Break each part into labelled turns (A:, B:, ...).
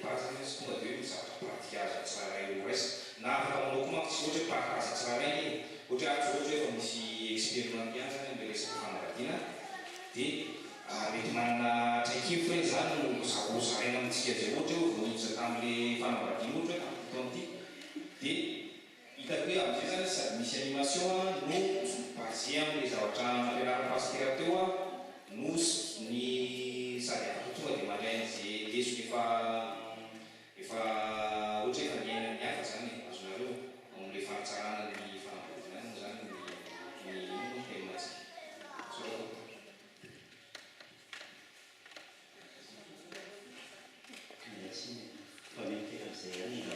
A: karazana izy tonga dia hoe zavatra pratika azy tsara io raisa na afaka manao koa manko tsy ohatra hoe partage tsara igny ohatra atsy ohatra efa misy expériment ihany zany am'le resaka fanambadiana dia mety manana traikivy fa iny zany no zaraina amintsika zay ohatra hoe voahiza tamin'le fanambadiana ohatra hoe tamin'ny fotoana ity dia hitako hoe amin'izay zany sady misy animation no basé am'le zavatra nampianarana pasitera teo a no ny sady afaka tonga dia malaina zay lesona efa ohatra efa niainany hafa zany azonareo amin'le fanatsarana ny fanambadiana any zany ny teninasika
B: Merci. Famille c'est un livre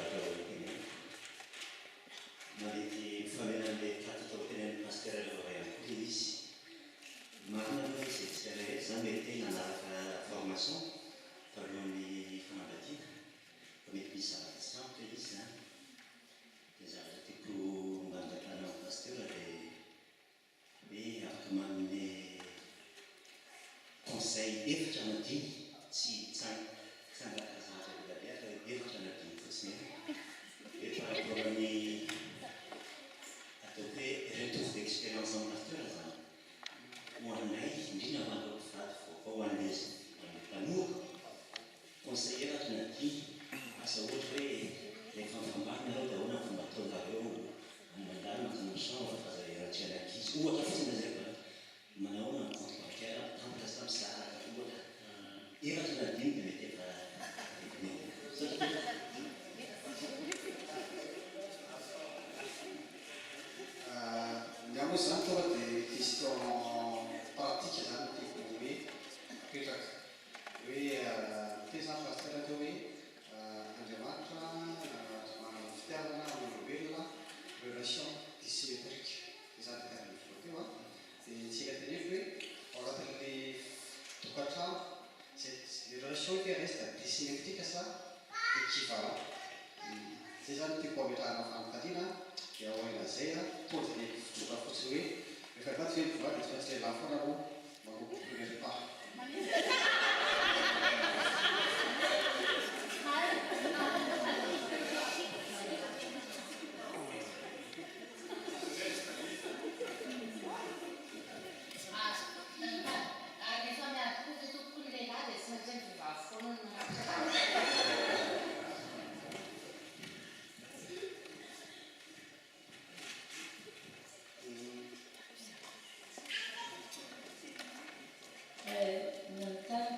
B: malgré famille des pratiques obtenues master ici. Maintenant, c'est ça m'était dans la formation par les fanatiques. Comme il dit ça, simple dit ça. Déjà, j'étais pour m'entendre en pasteur et comment les conseils et si ça et par rapport à retour d'expérience en pasteur, moi, je dis qu'il faut avoir l'amour. Conseiller alternatif à ce autre, les femmes on a fait des ou à la fin des écoles, maintenant on a rencontré tant que ça, et alternative ne m'était pas.
C: Andiamo sempre a questo pratica anche come questa qui pesa pastora dove andamatra fitarana olombelona relation dissymétrique izany terme fotoa dia tsika tenefy hoe ao anatin'le tokantrano zay relation dia reste dissymétrique sa équivalent zay zany tiako ametrahana fanotaniana dia ahoana zay a tozany fitsoka fotsiny hoe rehefa maty hoe mivady tsy maintsy lehilahy foana no manompo rehefa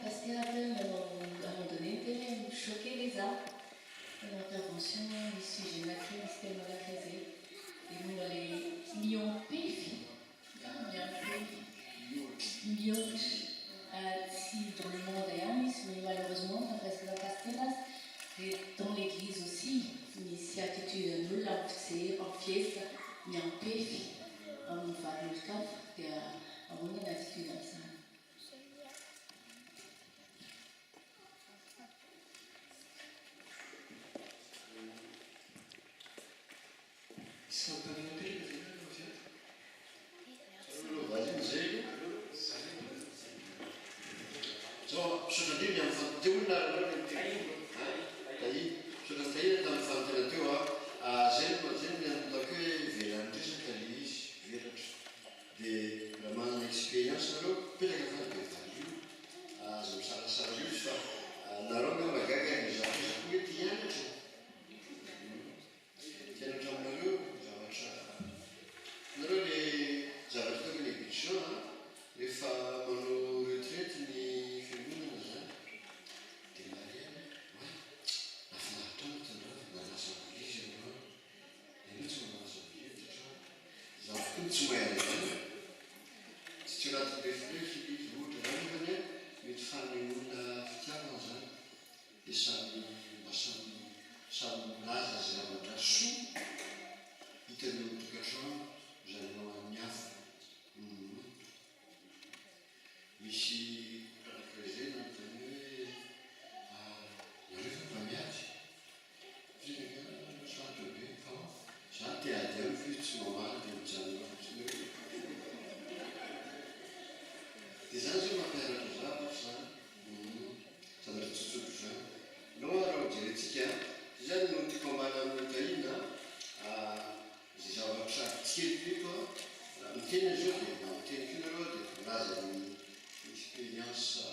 D: parce qu'à un moment donné, me choquer les arts. L'intervention, les sujets macrés, les systèmes macrésés. Et nous, les millions de pays. Millions si dans le monde est un, mais malheureusement, ça reste la pastelas. Et dans l'église aussi, mais si attitude nulle, c'est en fiesta, mais en pays. On va le camp, il y a une attitude comme ça.
C: No,
E: expérience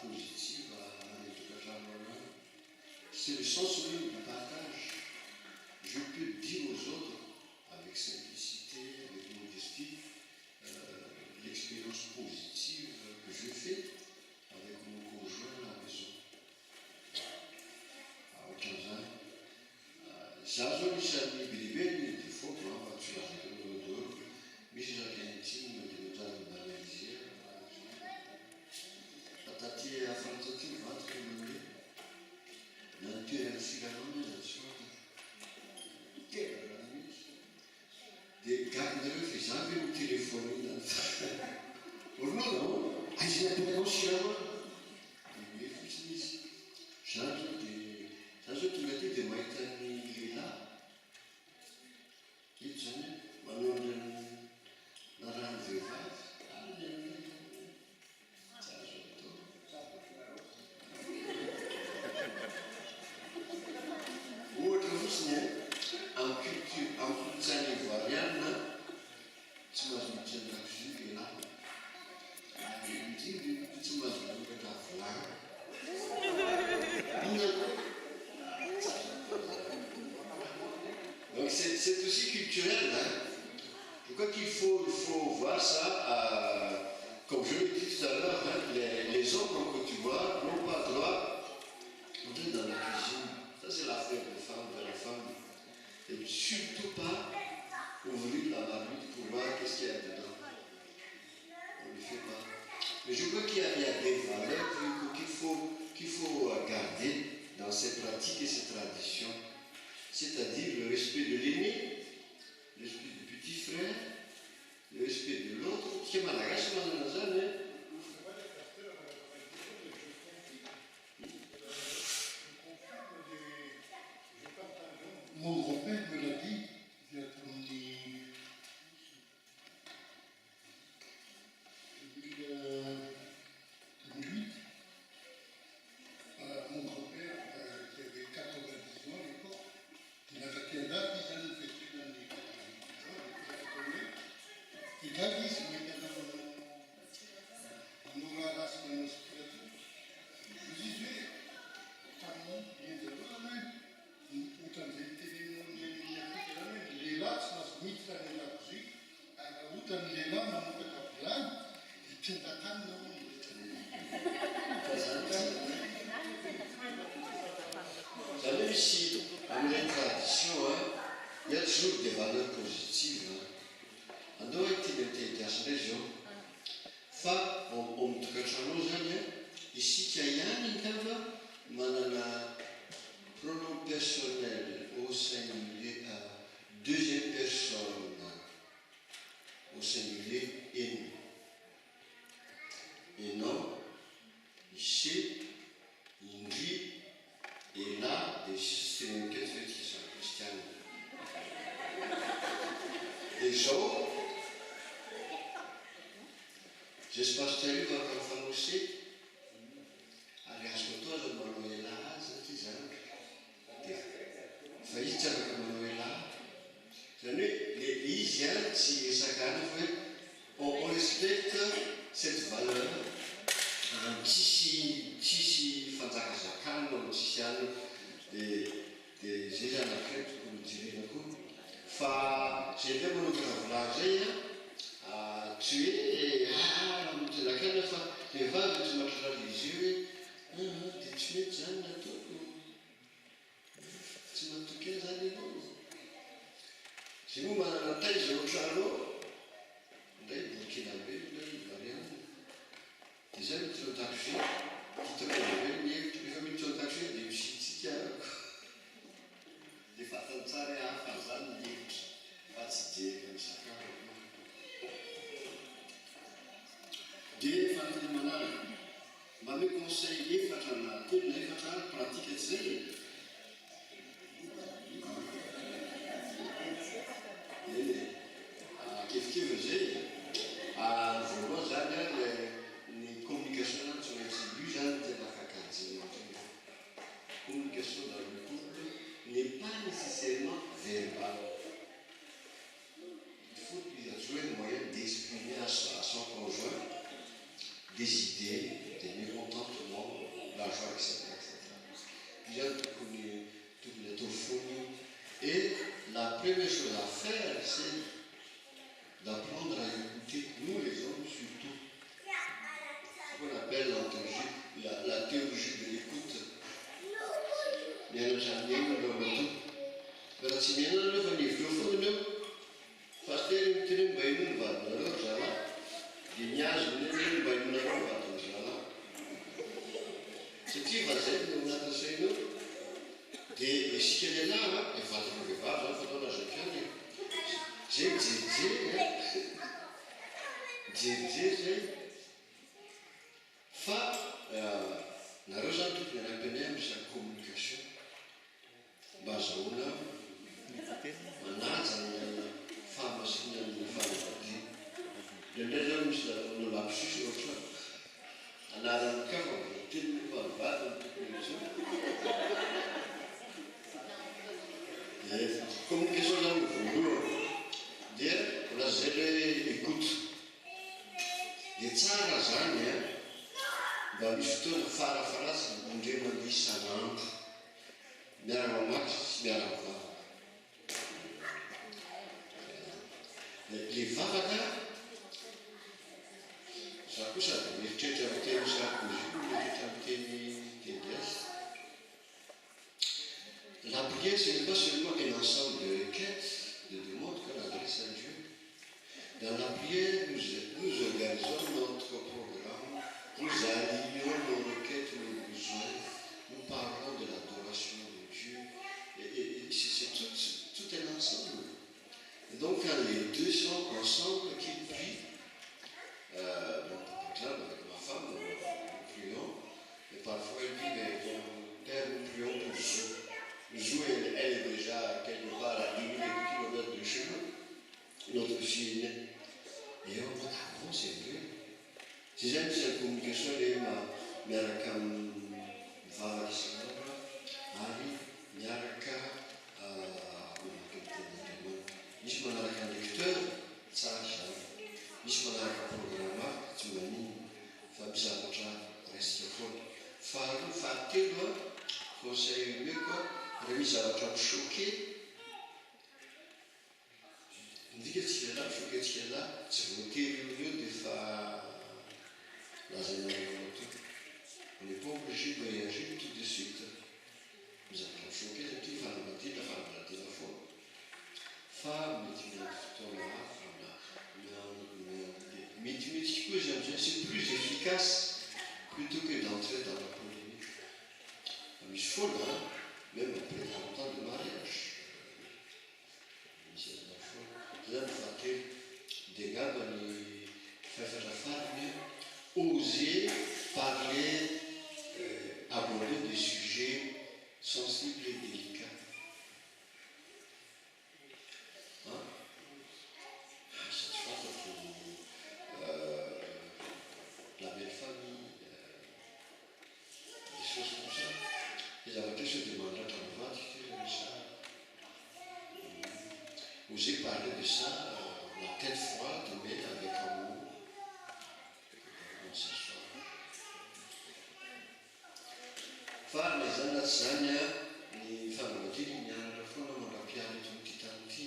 E: positive à l'éducation. C'est le sens même du partage. Je peux dire aux autres, avec simplicité, avec modestie, l'expérience positive que je fais avec mon conjoint à la maison. À 15 ans, j'avais mis ça à l'hiver, des fois, quand tu l'as fait dans le dos, mais j'ai l'Argentine, de nous avoir banalisé. La tati a fatto tutti un altro che non tiene cigarone da solo. Che era dei candele fissavi un telefonino. Ormai no, hai sempre conosciuto. E mi feci, sanno tu metti di mettermi là. Che c'è? Ma non ranzi fa. En culture ivoirienne, tu m'as dit que tu es là. Tu m'as dit que tu es là. Donc c'est aussi culturel. Je crois qu'il faut voir ça, comme je l'ai dit tout à l'heure, les hommes que tu vois n'ont pas droit d'entrer dans la cuisine. Ça c'est l'affaire de la femme. Et surtout pas ouvrir la marmite pour voir qu'est-ce qu'il y a dedans. On ne le fait pas. Mais je crois qu'il y a des valeurs qu'il faut garder dans ces pratiques et ces traditions. C'est-à-dire le respect de l'aîné, le respect du petit frère, le respect de l'autre. Qui est malagache,
F: mon grand-père me l'a dit, il y a comme des... Mon grand-père, qui avait 90 ans à l'époque, il avait quelle date, il a fait dans les 90 ans, il a dit, c'est maintenant nous la race de nos spirituels. Je disais, comment bien de l'homme, utan lela tsy mahazo miditra lela kozy utan lela manomboka vilany itendran-kanina
E: Jamais ici, dans les traditions, il y a toujours des valeurs positives. En dehors de la région, on ici, il y a un pronom personnel au singulier à deuxième personne au singulier et non, ici, il dit, et là, c'est une question christiane. Des gens, j'espère que tu arrives à comprendre aussi. Allez, ascolto, je m'en là, c'est ça. Faillite avec Manuela. Les Lysiens, si chacun on respecte cette valeur. Tisi Fanzakazakan, Tisiano, des gens après, comme dirait le coup. J'ai fait mon ouvrage à tuer et la canne, les vagues de matérialisées, des tués, tu m'as tout 15 années. Si vous m'avez taille, je vous charlot. Dai Burkinabé, dai Marianne. Des amis qui ont acheté, qui te connaissent, les familles qui ont acheté, des petits des fatanzare à Fazan, des fatigués comme ça. Des familles manales. Ma conseillé, Fatana, toutes les Fatana pratiquent et qu'est-ce qu'il faisait? Je vois les communications sur les cellules de la faculté. La communication dans le couple n'est pas nécessairement verbale. Il faut qu'il y ait Et la première chose à faire, c'est d'apprendre à écouter, nous les hommes surtout. Ce qu'on appelle la théologie de l'écoute. Se ti va sempre un'altra sera, e si chiede là, e fate quello che fa, fatto la giocata. Fa la rosa toute la peine sa communication. Bazona, manazza, fama signa di fare di. Nell'esame non la psisi o ciò. Andare al capo. Comunication dans le boulot, dire la zèle écoute. Des tsara zany mba misy fotoana farafaratsy mondrena misy san'andro miaraka mamaky sy miaraka vava. Le vavaka za kosa dia mieritreritra amin'ny teny sarkozy, mieritreritra amin'ny teny gasy. La prière, ce n'est pas seulement un ensemble de requêtes, de demandes qu'on adresse à Dieu. Dans la prière, nous organisons notre programme, nous alignons nos requêtes, nos besoins, nous parlons de l'adoration de Dieu. Et c'est tout un ensemble. Et donc, quand les deux sont ensemble, qu'ils prient, par exemple, avec ma femme, nous prions, et parfois elle dit, mais Père, nous prions pour vous. Jou, elle est déjà quelque part à 10 000 km de chez nous, notre fille est née. Et on dit, ah bon, c'est vrai. Si j'aime cette communication, elle est ma Merakam Vavakisanabra, Ali, Nyaraka, Nish Manaraka lecteur, Tsarcha, Nish Manaraka programma, Tsumani, Fabisabatra, Restiafon, Faru, Fatilo, Conseil Meko. Remis zavatra choqué. Ndika tsika là, choqué tsika là, tsy voatery eo dia fa lazaina tout. On n'est pas obligé de réagir tout de suite. Nous avons choqué satria fanambadiana fanambadiana foana. Fa mety miandry fotoana hafa mety koa izy amizay, c'est plus efficace plutôt que d'entrer dans la polémique. Misy foana, même après 40 ans de mariage. Vous avez fait des gars dans les femmes, oser parler, aborder des sujets sensibles et délicats. Hein? Cette fois, pour la belle famille, des choses comme ça. Ils avaient se demander à ça. Oser parler de ça la tête froide, mais avec amour. On s'assoit. Fare le zannazzagna, mi fanno la tigna, la fuoco, non la piano tutti tanti,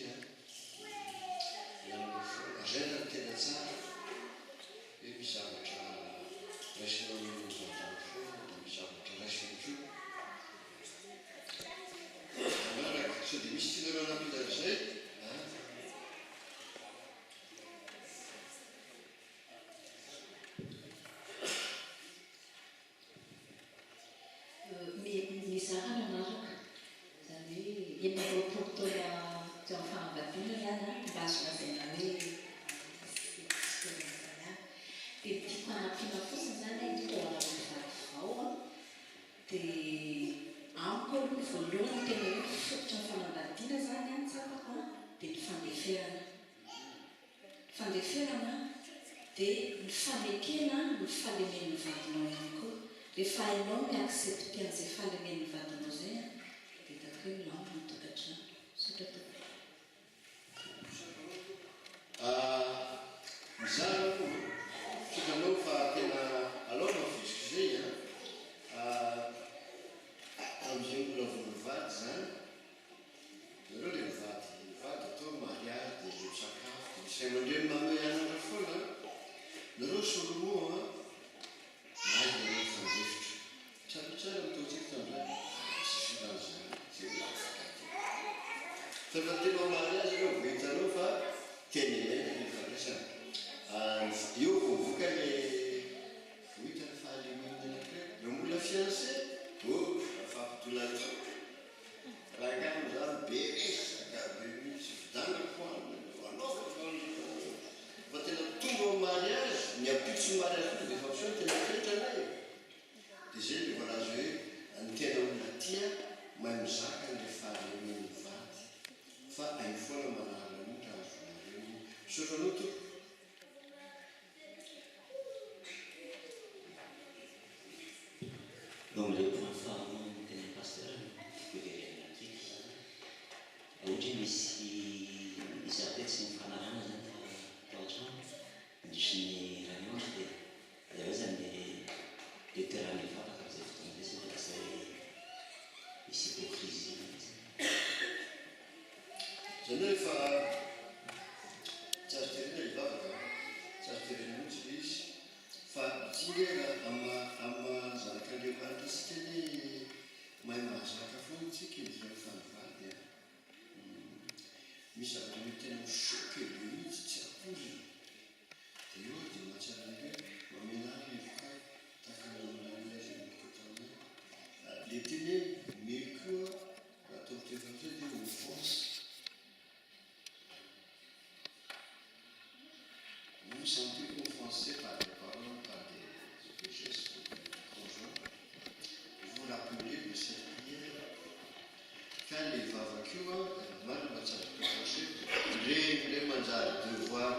E: la gente che da zara, e mi sa che restano in fuoco, mi sa che restano giù. Allora, se devi stare una vita da sé,
D: rehefa hainao miaccepte an'izay fahalemeny vadinao zay dia takeo milamo mitokatrano sotrato
E: mizara koa sokanao fa tena alao mafisiky zay amizay mbola volovady zany nareo le mivady atao mariage dia le misakafo dia misy aman-dreny mameanatra foana nareo solomoa mahazy nareo fanjefitra tsaratsara mitaotsika tamizany sisoran'izany zay lafaka fa tena mariage reo vohitanao fa teny ilaina le fandraisana eo vovoka le vohita ny fahalemena anakireo eo mbola fiancé afampitolana raha ngano zany be resaka be misy vidangako fa tena tonga ao mariage ny apitso mariage dia fampiso tena fetrana e dia zay le voalazo hoe ny tena olona tia mahay mizaka le fahalemeny vady fa ainy foana manarana mihitra azonareo sotranao tompo
B: Donc le point phare de notre pasteur, que vous verrez dans l'article, aujourd'hui, ici, c'est une femme à l'âme, du chine rayon, et la raison des terrains de femmes, comme vous avez dit, c'est placé ici pour criser.
E: Je ne fais pas. Ciastere bavaka, ciastere mutsilish, fa tingera ama zanak'Andriamanitra sy teny mahay mahazaka foana tsika indrina fanivady misy zavatra mety tena misoky be mihitsy tsy ampozina dia eo dia mahatsara hoe mamenary ny voka takanamilailazy mikotana le teny mely koa atao tefamizay dia offense. Vous vous sentez offensé par des paroles, par des gestes conjoints. Vous vous rappelez de cette prière. Quand les vavakua, mal, les mangiare devoir